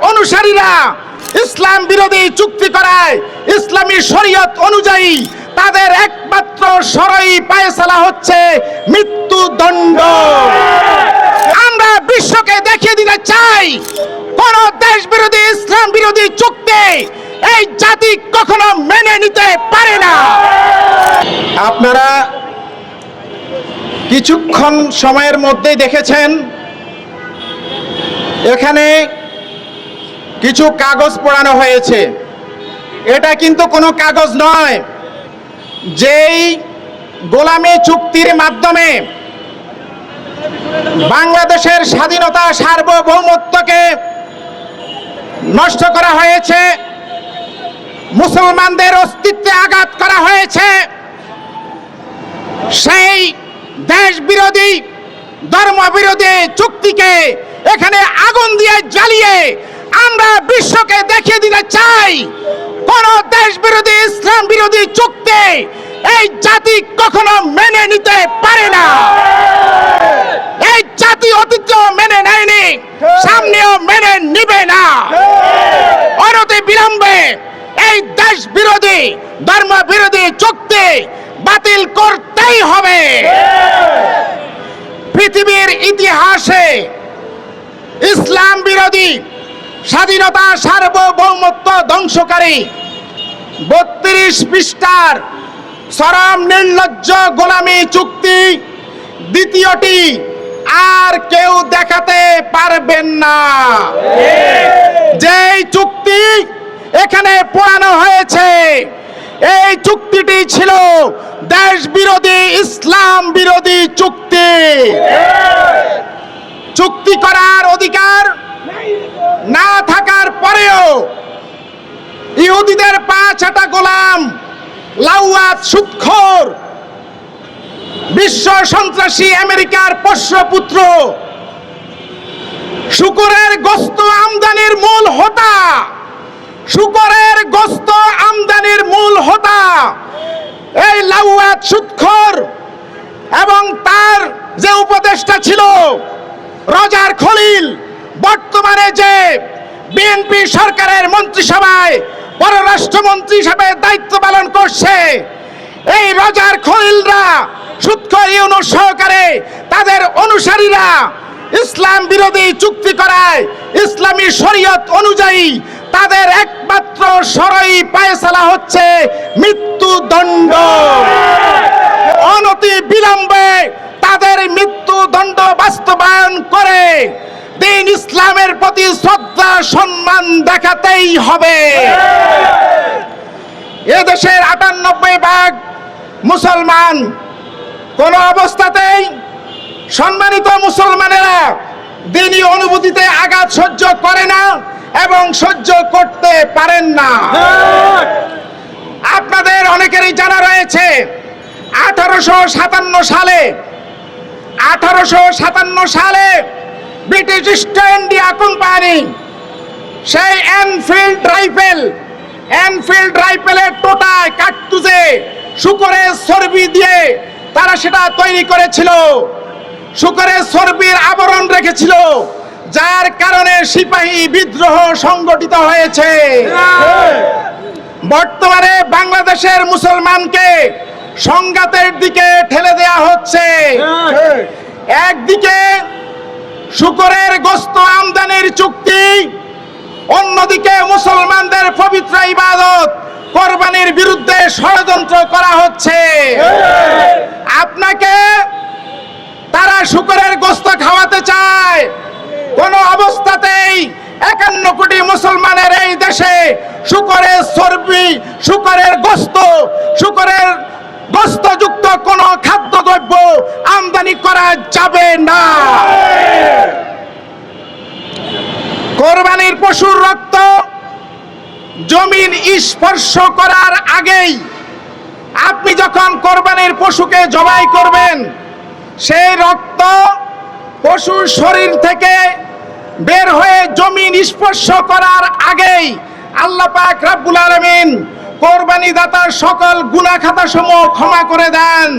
অনুসারীরা ইসলাম বিরোধী চুক্তি করায় ইসলামী শরীয়ত অনুযায়ী তাদের একমাত্র সরই ফায়সালা হচ্ছে মৃত্যুদণ্ড। আমরা বিশ্বকে দেখিয়ে দিতে চাই কোন দেশ বিরোধী ইসলাম বিরোধী চুক্তি এই জাতি কখনো মেনে নিতে পারে না। আপনারা কিছুক্ষণ সময়ের মধ্যেই দেখেছেন এখানে কিছু কাগজ পোড়ানো হয়েছে। এটা কিন্তু কোনো কাগজ নয়, যেই গোলামী চুক্তির মাধ্যমে বাংলাদেশের স্বাধীনতা সার্বভৌমত্বকে নষ্ট করা হয়েছে, মুসলমানদের অস্তিত্বে আঘাত করা হয়েছে, সেই দেশ বিরোধী ধর্ম বিরোধী চুক্তিকে এখানে আগুন দিয়ে জ্বালিয়ে আমরা বিশ্বকে দেখিয়ে দিতে চাই কোন দেশ বিরোধী ইসলাম বিরোধী চুক্তি এই জাতি কখনো মেনে নিতে পারে না। এই জাতি অতীত মেনে নেয়নি, সামনেও মেনে নিবে না। অনতি বিলম্বে এই দেশ বিরোধী ধর্ম বিরোধী চুক্তি বাতিল করতেই হবে। পৃথিবীর ইতিহাসে ইসলাম বিরোধী স্বাধীনতা সার্বভৌমত্ব ধ্বংসকারী 32 পৃষ্ঠার চরম নির্লজ্জ গোলামী চুক্তি দ্বিতীয়টি আর কেউ দেখাতে পারবেন না। যেই চুক্তি এখানে পোড়ানো হয়েছে এই চুক্তিটি ছিল দেশ বিরোধী ইসলাম বিরোধী চুক্তি। চুক্তি করার অধিকার না থাকার পরেও ইহুদিদের পা চাটা গোলাম, লাউয়াত, সুদখোর, বিশ্ব সন্ত্রাসী আমেরিকার পোষ্যপুত্র, শুকরের গোশত আমদানির মূল হোতা, শুকরের গোশত আমদানির মূল হোতা এই লাউয়াত, সুদখোর এবং তার যে উপদেষ্টা ছিল রজার খলিল, বর্তমানে যে বিএনপি সরকারের মন্ত্রিসভায় পররাষ্ট্রমন্ত্রী হিসেবে দায়িত্ব পালন করছে, এই রজার খলিলরা সুদখোর ইউনূস সহকারে তাদের অনুসারীরা ইসলাম বিরোধী চুক্তি করায় ইসলামী শরীয়ত অনুযায়ী তাদের একমাত্র সরই ফায়সালা হচ্ছে মৃত্যুদণ্ড। অনতি বিলম্বে তাদের মৃত্যুদণ্ড বাস্তবায়ন করে দিন ইসলামের প্রতি শ্রদ্ধা সম্মান দেখাতেই হবে। এদেশের 98% মুসলমান কোন অবস্থাতেই সম্মানিত মুসলমানেরা দিনী অনুভূতিতে আঘাত সহ্য করে না এবং সহ্য করতে পারেন না। আপনাদের অনেকেরই জানা রয়েছে 1857 সালে ব্রিটিশ ইস্ট ইন্ডিয়া কোম্পানি সেই এনফিল্ড রাইফেলের টোটায় কাকতুজে শুকরের চর্বি দিয়ে তারা সেটা তৈরি করেছিল, শুকরের চর্বির আবরণ রেখেছিল, যার কারণে সিপাহী বিদ্রোহ সংগঠিত হয়েছে। বর্তমানে বাংলাদেশের মুসলমানকে সংঘাতের দিকে ঠেলে দেয়া হচ্ছে। একদিকে শুকরের গোশত আমদানির চুক্তি, অন্যদিকে মুসলমানদের পবিত্র ইবাদত কোরবানির বিরুদ্ধে ষড়যন্ত্র করা হচ্ছে। আপনাকে তারা শুকরের গোশত খাওয়াতে চায়। কোন অবস্থাতেই 51 কোটি মুসলমানের এই দেশে শুকরের চর্বি, শুকরের গোশতযুক্ত কোন খাদ্যদ্রব্য আমদানি করা যাবে না। কোরবানির পশুর রক্ত জমিন স্পর্শ করার আগেই আপনি যখন কোরবানির পশুকে জবাই করবেন, সেই রক্ত পশুর শরীর থেকে বের হয়ে জমিন স্পর্শ করার আগেই আল্লাহ পাক রব্বুল আলামিন কোরবানি দাতার সকল গুনাহ খাতা সমূহ ক্ষমা করে দেন।